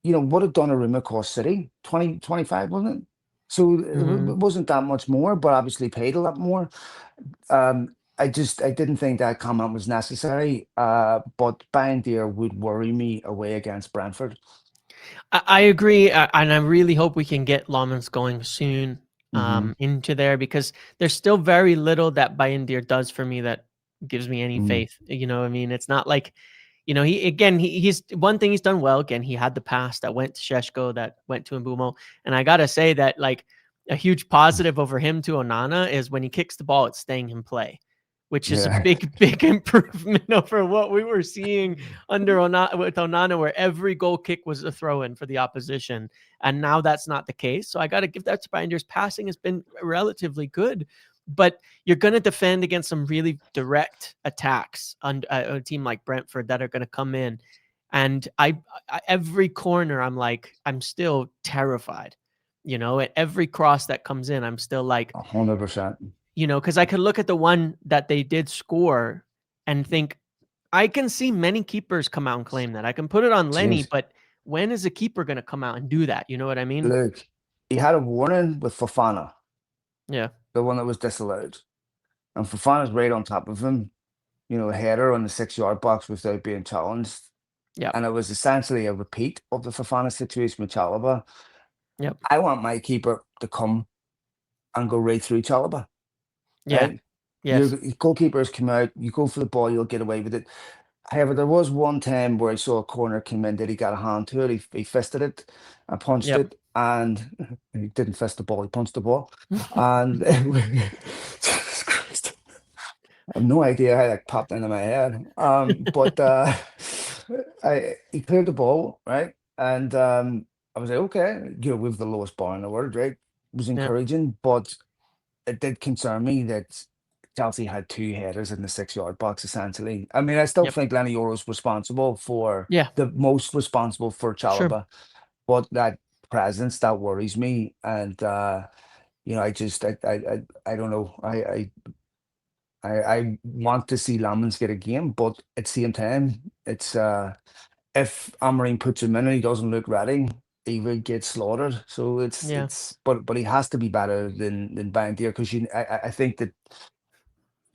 what had Donnarumma cost City? 25, wasn't it? So Hmm. it wasn't that much more, but obviously paid a lot more. I didn't think that comment was necessary. But Bayern would worry me away against Brentford. I agree, and I really hope we can get Lomans going soon Hmm. into there, because there's still very little that Bayindir does for me that gives me any Mm. faith. I mean, it's not like, he's one thing he's done well. Again, he had the pass that went to Šeško, that went to Mbeumo, and I gotta say that like a huge positive over him to Onana is when he kicks the ball, it's staying in play, which is a Yeah. big improvement over what we were seeing under Onana, where every goal kick was a throw in for the opposition. And now that's not the case. So I got to give that to Binders. Passing has been relatively good, but you're going to defend against some really direct attacks on a team like Brentford that are going to come in. And every corner, I'm still terrified. At every cross that comes in, I'm still like, 100%. because I could look at the one that they did score and think, I can see many keepers come out and claim that. I can put it on Lenny, Jeez. but when is a keeper going to come out and do that? You know what I mean? Look, he had a warning with Fofana, Yeah. the one that was disallowed. And Fofana's right on top of him, a header on the 6 yard box without being challenged. Yep. And it was essentially a repeat of the Fofana situation with Chalobah. Yep. I want my keeper to come and go right through Chalobah, Yeah. right? Your Yes. goalkeepers come out, you go for the ball, you'll get away with it. However, there was one time where I saw a corner come in that he got a hand to it. He fisted it and punched Yep. it, and he didn't fist the ball. He punched the ball, and Jesus Christ, I have no idea how that popped into my head. But I he cleared the ball, right, and I was like, okay, we've the lowest bar in the world, right? It was Yep. encouraging, but it did concern me that Chelsea had two headers in the 6 yard box, essentially. I mean, I still Yep. think Lenny Yoro's responsible for Yeah. the most responsible for Sure. Chalobah, but that presence that worries me. And I just I don't know. I want to see Lamans get a game, but at the same time, it's if Amorim puts him in and he doesn't look ready, he will get slaughtered. So Yeah. but he has to be better than Bandier, because I think that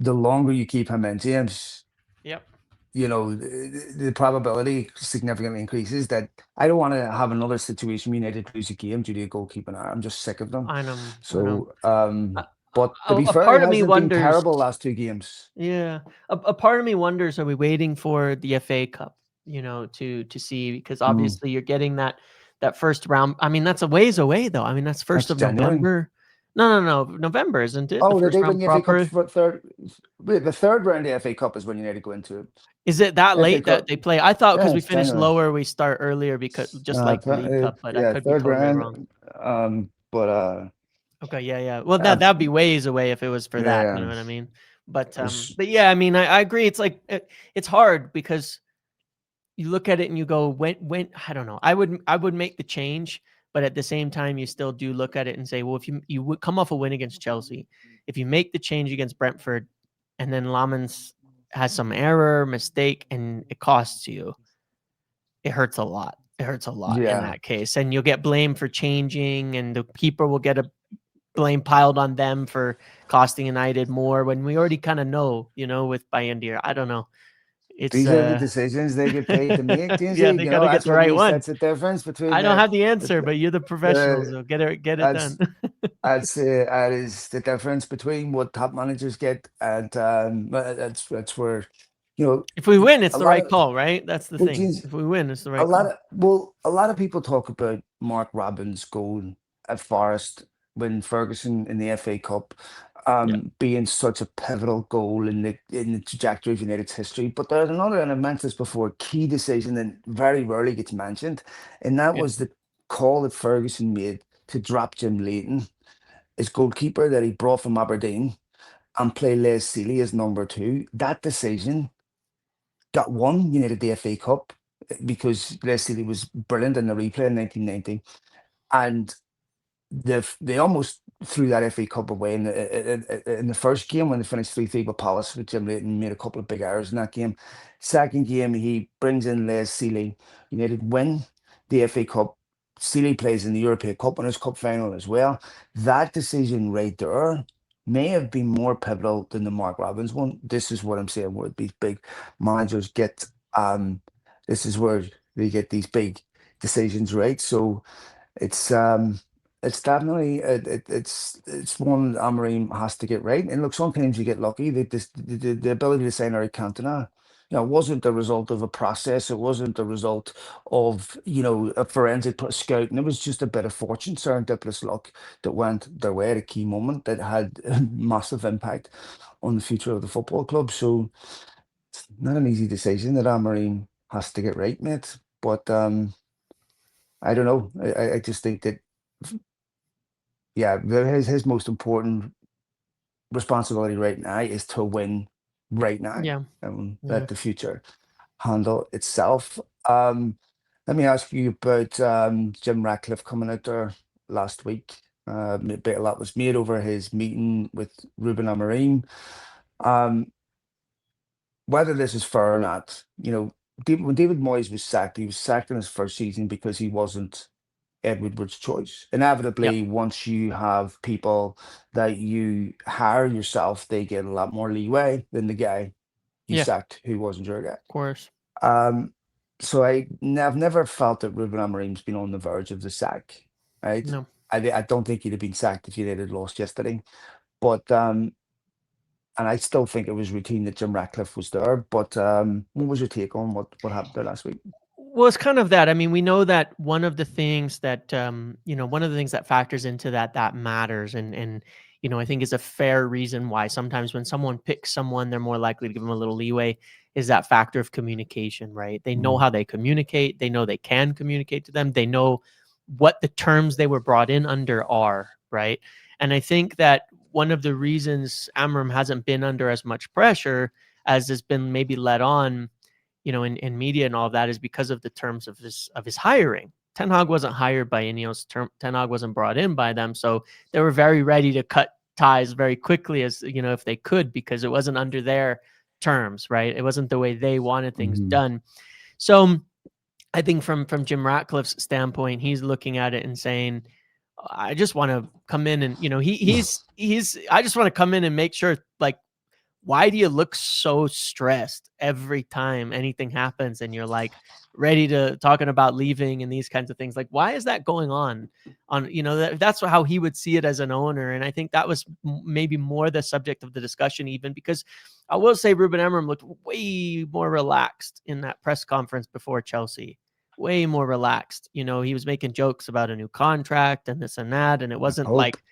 the longer you keep him in, James, Yep. the probability significantly increases that I don't want to have another situation where United lose a game due to a goalkeeping error. I'm just sick of them. I know. I know. So, A, but to be a fair, he part of me hasn't been wonders. terrible last two games. Yeah, a part of me wonders: are we waiting for the FA Cup? To see, because Mm, obviously you're getting that first round. I mean, that's a ways away, though. I mean, that's first that's of January. November. No, no, no, November, isn't it? The Oh, first they win round the FA Cup proper. for third. Wait, the third round of the FA Cup is when United go into it. Is it that FA late that Cup. they play? I thought Yeah, because we it's finished January. lower, we start earlier because just like the League Cup. But I Yeah, could be third totally wrong. round. But Okay, yeah, yeah. Well, uh, that'd be ways away if it was for that. You yeah, know what I mean? But it was. but yeah, I mean, I agree. It's like it's hard because you look at it and you go, when I don't know. I would make the change, but at the same time, you still do look at it and say, well, if you would come off a win against Chelsea, if you make the change against Brentford, and then Lamans has some error, mistake, and it costs you, it hurts a lot. It hurts a lot in Yeah. that case, and you'll get blamed for changing, and the keeper will get a blame piled on them for costing United more when we already kind of know, with Bayendier. I don't know. It's These are the decisions they get paid to make, yeah, Jamesy. they got to get That's the what right makes one. that's the difference between I don't have the the, answer, the, but you're the professionals. the So get it done. that's that is the difference between what top managers get, and that's where you know If we win, it's a the lot right of call, right? That's the well, thing. geez, If we win, it's the right call. a lot of people talk about Mark Robins' goal at Forest when Ferguson in the FA Cup, Yeah, being such a pivotal goal in the trajectory of United's history. But there's another, and I've mentioned this before, key decision that very rarely gets mentioned, and that yeah, was the call that Ferguson made to drop Jim Leighton, his goalkeeper that he brought from Aberdeen, and play Les Sealy as number two. That decision got won United the FA Cup because Les Sealy was brilliant in the replay in 1990. And they almost threw that FA Cup away in the first game when they finished 3-3 with Palace, with Jim Leighton made a couple of big errors in that game. Second game, he brings in Les Sealy. United win the FA Cup. Sealy plays in the European Cup Winners' Cup final as well. That decision right there may have been more pivotal than the Mark Robbins one. This is what I'm saying, where these big managers get this is where they get these big decisions right. So it's um it's definitely it's one Amorim has to get right. And look, sometimes you get lucky. The ability to sign Eric Cantona, wasn't the result of a process. It wasn't the result of a forensic scouting. It was just a bit of fortune, serendipitous luck that went their way at a key moment that had a massive impact on the future of the football club. So it's not an easy decision that Amorim has to get right, mate. But I don't know. I just think that yeah, his most important responsibility right now is to win right now, yeah, and yeah, let the future handle itself. Um, Let me ask you about Jim Ratcliffe coming out there last week. A bit a lot was made over his meeting with Ruben Amorim. Um, whether this is fair or not, when David Moyes was sacked, he was sacked in his first season because he wasn't Ed Woodward's choice. yep, Inevitably, once you have people that you hire yourself, they get a lot more leeway than the guy you yeah. Of sacked who wasn't your guy. course. Um, so I've never felt that Ruben Amorim's been on the verge of the sack, right? No. I don't think he'd have been sacked if United had lost yesterday. But and I still think it was routine that Jim Ratcliffe was there. But what was your take on what happened there last week? Well, it's kind of that. I mean, we know that one of the things that one of the things that factors into that matters, and I think is a fair reason why sometimes when someone picks someone, they're more likely to give them a little leeway. Is that factor of communication, right? They know Mhm. how they communicate. They know they can communicate to them. They know what the terms they were brought in under are, right? And I think that one of the reasons Amorim hasn't been under as much pressure as has been maybe let on, in media and all of that, is because of the terms of his hiring. Ten Hag wasn't hired by Ineos. Ten Hag wasn't brought in by them, so they were very ready to cut ties very quickly, as if they could, because it wasn't under their terms, right? It wasn't the way they wanted things Mhm. done. So I think from Jim Ratcliffe's standpoint, he's looking at it and saying, I just want to come in and he's I just want to come in and make sure, like, why do you look so stressed every time anything happens and you're like ready to talking about leaving and these kinds of things? Like, why is that going on? That's how he would see it as an owner. And I think that was maybe more the subject of the discussion, even because I will say Ruben Amorim looked way more relaxed in that press conference before Chelsea. Way more relaxed. He was making jokes about a new contract and this and that. And it wasn't Hope. like,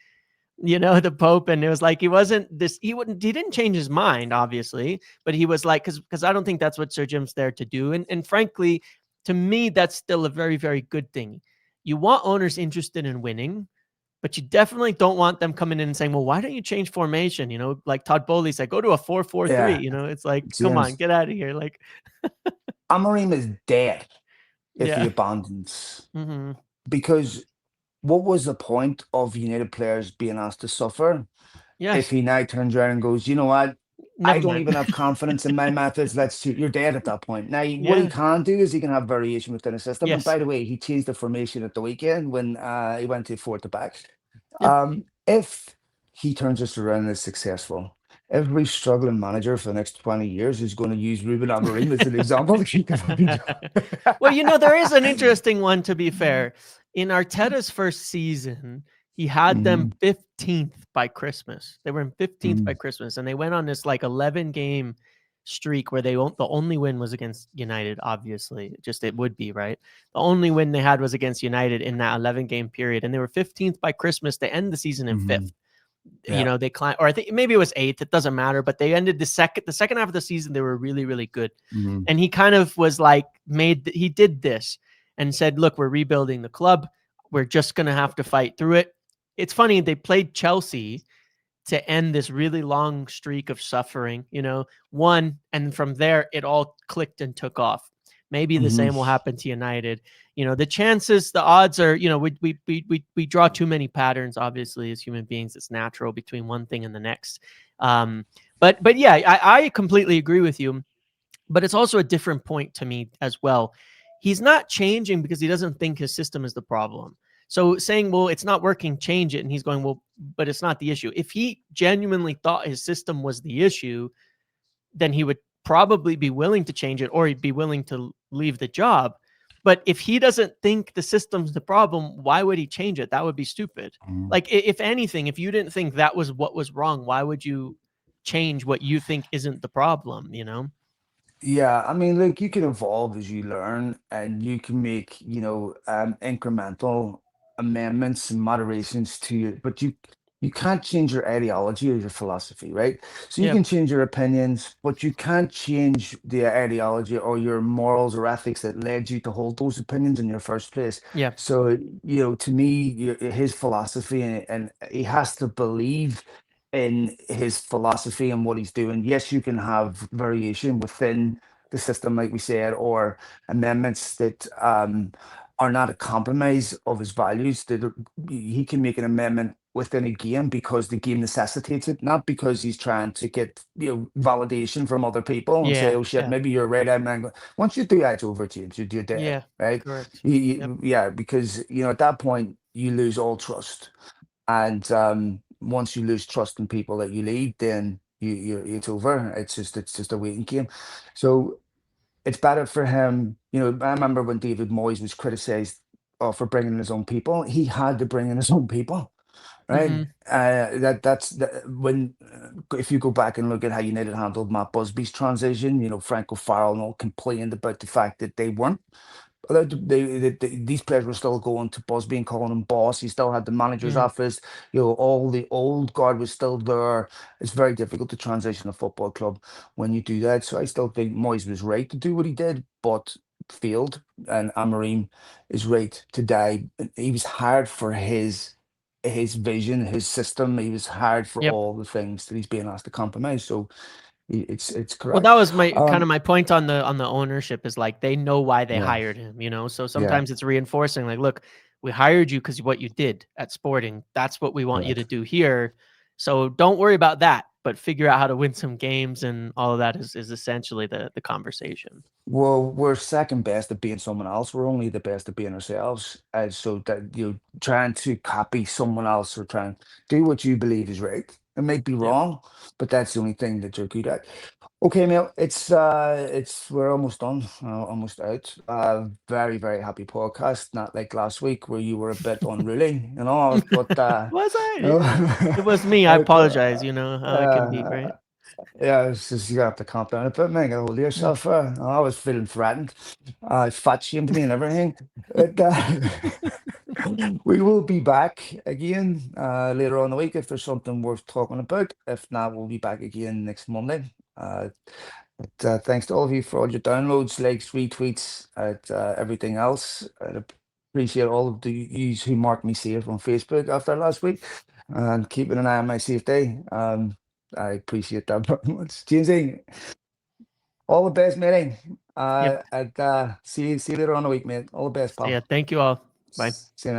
the Pope, and it was like he didn't change his mind, obviously, but he was like, because I don't think that's what Sir Jim's there to do. And frankly, to me, that's still a very, very good thing. You want owners interested in winning, but you definitely don't want them coming in and saying, well, why don't you change formation? Like Todd Bowley said, go to a 4-4-3. Yeah, It's like, come on, James. get out of here. Like, Amorim is dead if he yeah. abandons, Hmm. because what was the point of United players being asked to suffer if Yes. he now turns around and goes, you know what? I Never don't mind. even have confidence in my methods. You're dead at that point. Now, what he Yeah. can do is he can have variation within a system. And Yes. by the way, he changed the formation at the weekend when he went to four at the back. Yeah. If he turns this around and is successful, every struggling manager for the next 20 years is going to use Ruben Amorim as an example to keep the fucking job. Well, there is an interesting one, to be fair. In Arteta's first season, he had them Mhm, 15th by Christmas. They were in 15th by mhm, Christmas, and they went on this like 11 game streak where the only win was against United, obviously. Just it would be, right? The only win they had was against United in that 11 game period, and they were 15th by Christmas. They end the season in mhm. fifth. Yeah. They climbed, or I think maybe it was eighth. It doesn't matter, but they ended the second half of the season. They were really, really good. Mhm, And he kind of was like, he did this and said, look, we're rebuilding the club. We're just going to have to fight through it. It's funny. They played Chelsea to end this really long streak of suffering, one. And from there, it all clicked and took off. Maybe the mhm, same will happen to United. The chances, the odds are, we draw too many patterns, obviously, as human beings. It's natural between one thing and the next. But yeah, I completely agree with you, but it's also a different point to me as well. He's not changing because he doesn't think his system is the problem. So saying, well, it's not working, change it. And he's going, well, but it's not the issue. If he genuinely thought his system was the issue, then he would probably be willing to change it, or he'd be willing to leave the job. But if he doesn't think the system's the problem, why would he change it? That would be stupid. mhm. Like, if anything, if you didn't think that was what was wrong, why would you change what you think isn't the problem, Yeah, I mean, look, you can evolve as you learn, and you can make, incremental amendments and moderations to it, but you can't change your ideology or your philosophy, right? So you Yeah. can change your opinions, but you can't change the ideology or your morals or ethics that led you to hold those opinions in your first place. Yeah. So, to me, his philosophy, and he has to believe in his philosophy and what he's doing. Yes, you can have variation within the system, like we said, or amendments that are not a compromise of his values. He can make an amendment within a game because the game necessitates it, not because he's trying to get validation from other people and say, Yeah. "Oh shit, Yeah. maybe you're right." Once you do that, it's over, James. You're dead, Yeah. right? Correct. Yep. Yeah, because at that point you lose all trust. And once you lose trust in people that you lead, then it's over. It's just a waiting game. So it's better for him. I remember when David Moyes was criticized for bringing in his own people. He had to bring in his own people, right? Hmm. When if you go back and look at how United handled Matt Busby's transition, Frank O'Farrell and all complained about the fact that they weren't these players were still going to Busby and calling him boss. He still had the manager's Yeah. office. All the old guard was still there. It's very difficult to transition a football club when you do that. So I still think Moyes was right to do what he did, but failed. And Amorim is right to die. He was hired for his vision, his system. He was hired for Yep. all the things that he's being asked to compromise. So it's Well, that correct. was my kind of my point on the ownership is like they know why they Yeah, hired him, you know. So yeah, sometimes it's reinforcing, like, look, we hired you because what you did at Sporting. That's what we want you to correct. do here. So don't worry about that, but figure out how to win some games, and all of that is essentially the conversation. Well, we're second best at being someone else. We're only the best at being ourselves. And so that trying to copy someone else or trying do what you believe is right. It might be Yep. wrong, but that's the only thing that you're good at. Okay, Mel, it's we're almost done, almost out. Very, very happy podcast. Not like last week where you were a bit unruly, but Was I? you know, It was me. I I apologize. thought, You know how I can be, right? yeah, it's just you have to calm down a bit, man. Get a hold of Yeah. yourself. I was feeling threatened. Fat shamed me and everything. It, we will be back again later on the week if there's something worth talking about. If not, we'll be back again next Monday. But thanks to all of you for all your downloads, likes, retweets, everything else. I appreciate all of the yous who marked me safe on Facebook after last week and keeping an eye on my safety. I appreciate that very much. Jamesy, all the best, matey. Yep. And see you later on the week, mate. All the best, So yeah, pal. thank you all. Bye. See you.